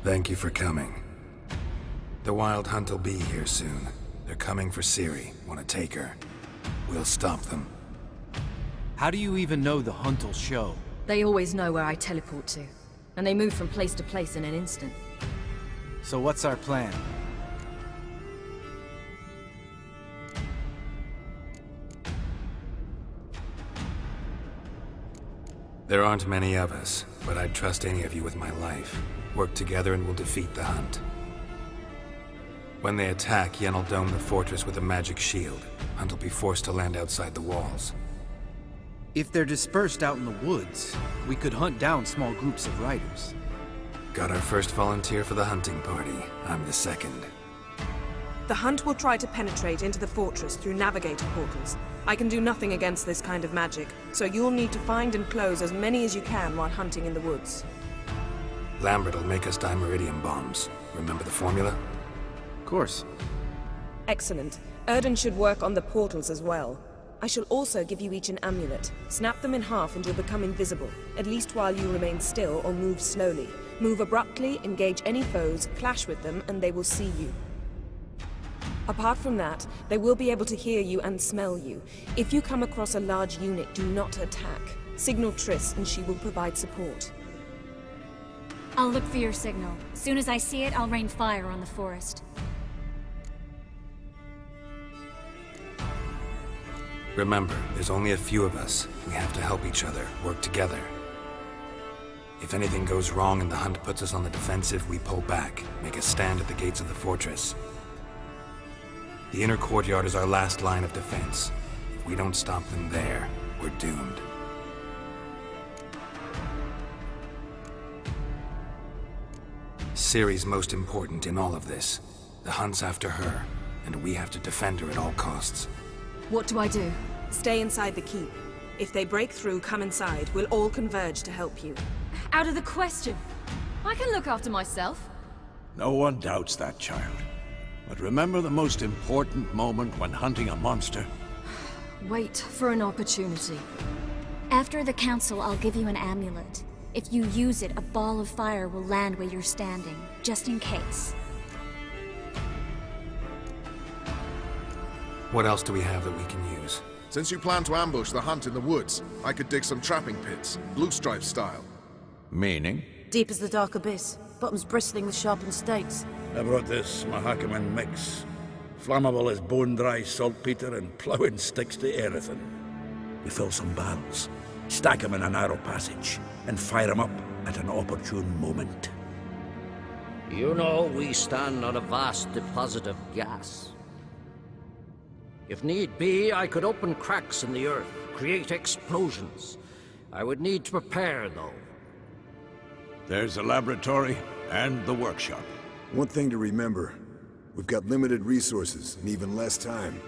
Thank you for coming. The Wild Hunt will be here soon. They're coming for Ciri. Want to take her. We'll stop them. How do you even know the hunt will show? They always know where I teleport to. And they move from place to place in an instant. So what's our plan? There aren't many of us, but I'd trust any of you with my life. Work together and we'll defeat the Hunt. When they attack, Yen will dome the fortress with a magic shield. Hunt will be forced to land outside the walls. If they're dispersed out in the woods, we could hunt down small groups of riders. Got our first volunteer for the hunting party. I'm the second. The Hunt will try to penetrate into the fortress through navigator portals. I can do nothing against this kind of magic, so you'll need to find and close as many as you can while hunting in the woods. Lambert will make us dimeridium bombs. Remember the formula? Of course. Excellent. Erden should work on the portals as well. I shall also give you each an amulet. Snap them in half and you'll become invisible, at least while you remain still or move slowly. Move abruptly, engage any foes, clash with them, and they will see you. Apart from that, they will be able to hear you and smell you. If you come across a large unit, do not attack. Signal Triss and she will provide support. I'll look for your signal. As soon as I see it, I'll rain fire on the forest. Remember, there's only a few of us. We have to help each other, work together. If anything goes wrong and the Hunt puts us on the defensive, we pull back, make a stand at the gates of the fortress. The inner courtyard is our last line of defense. If we don't stop them there, we're doomed. Ciri's most important in all of this. The Hunt's after her, and we have to defend her at all costs. What do I do? Stay inside the keep. If they break through, come inside. We'll all converge to help you. Out of the question. I can look after myself. No one doubts that, child. But remember the most important moment when hunting a monster? Wait for an opportunity. After the council, I'll give you an amulet. If you use it, a ball of fire will land where you're standing, just in case. What else do we have that we can use? Since you plan to ambush the Hunt in the woods, I could dig some trapping pits, blue stripe style. Meaning? Deep as the dark abyss, bottoms bristling with sharpened stakes. I brought this Mahakaman mix. Flammable as bone-dry saltpeter and ploughing sticks to anything. We fill some barrels, stack them in a narrow passage, and fire them up at an opportune moment. You know, we stand on a vast deposit of gas. If need be, I could open cracks in the earth, create explosions. I would need to prepare, though. There's the laboratory and the workshop. One thing to remember, we've got limited resources and even less time.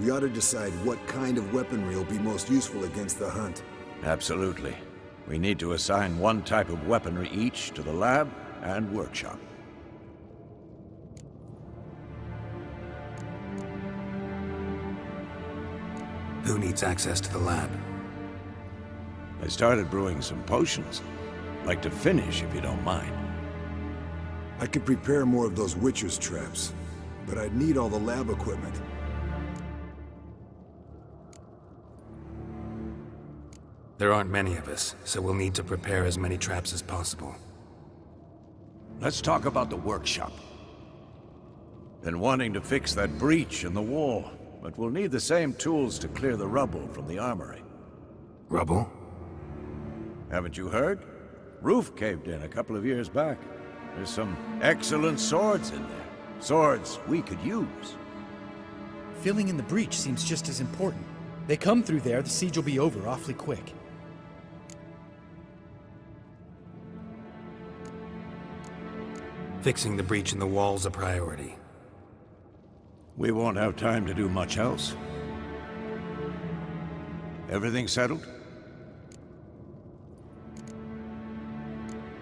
We ought to decide what kind of weaponry will be most useful against the Hunt. Absolutely. We need to assign one type of weaponry each to the lab and workshop. Who needs access to the lab? I started brewing some potions. Like to finish, if you don't mind. I could prepare more of those Witcher's traps, but I'd need all the lab equipment. There aren't many of us, so we'll need to prepare as many traps as possible. Let's talk about the workshop. Been wanting to fix that breach in the wall, but we'll need the same tools to clear the rubble from the armory. Rubble? Haven't you heard? Roof caved in a couple of years back. There's some excellent swords in there. Swords we could use. Filling in the breach seems just as important. They come through there, the siege will be over awfully quick. Fixing the breach in the wall's a priority. We won't have time to do much else. Everything settled?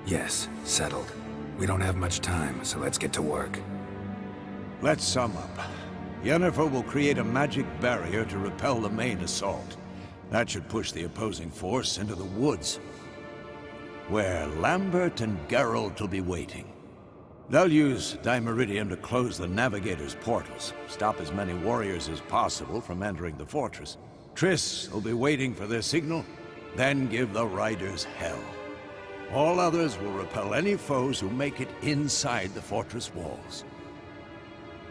Yes, settled. We don't have much time, so let's get to work. Let's sum up. Yennefer will create a magic barrier to repel the main assault. That should push the opposing force into the woods, where Lambert and Geralt will be waiting. They'll use Dimeridium to close the Navigator's portals, stop as many warriors as possible from entering the fortress. Triss will be waiting for their signal, then give the riders hell. All others will repel any foes who make it inside the fortress walls.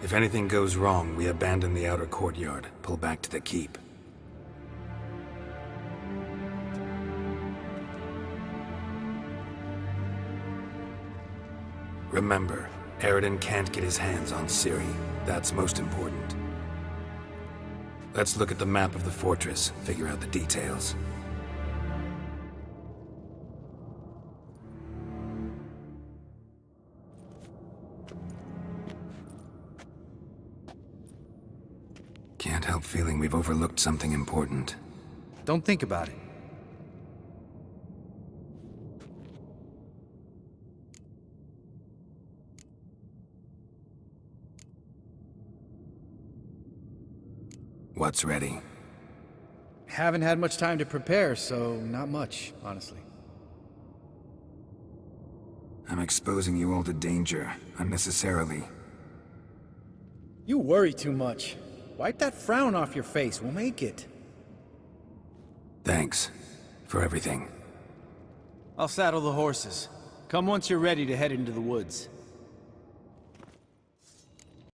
If anything goes wrong, we abandon the outer courtyard, pull back to the keep. Remember, Aridin can't get his hands on Ciri. That's most important. Let's look at the map of the fortress, figure out the details. Can't help feeling we've overlooked something important. Don't think about it. What's ready? Haven't had much time to prepare, so not much, honestly. I'm exposing you all to danger, unnecessarily. You worry too much. Wipe that frown off your face, we'll make it. Thanks for everything. I'll saddle the horses. Come once you're ready to head into the woods.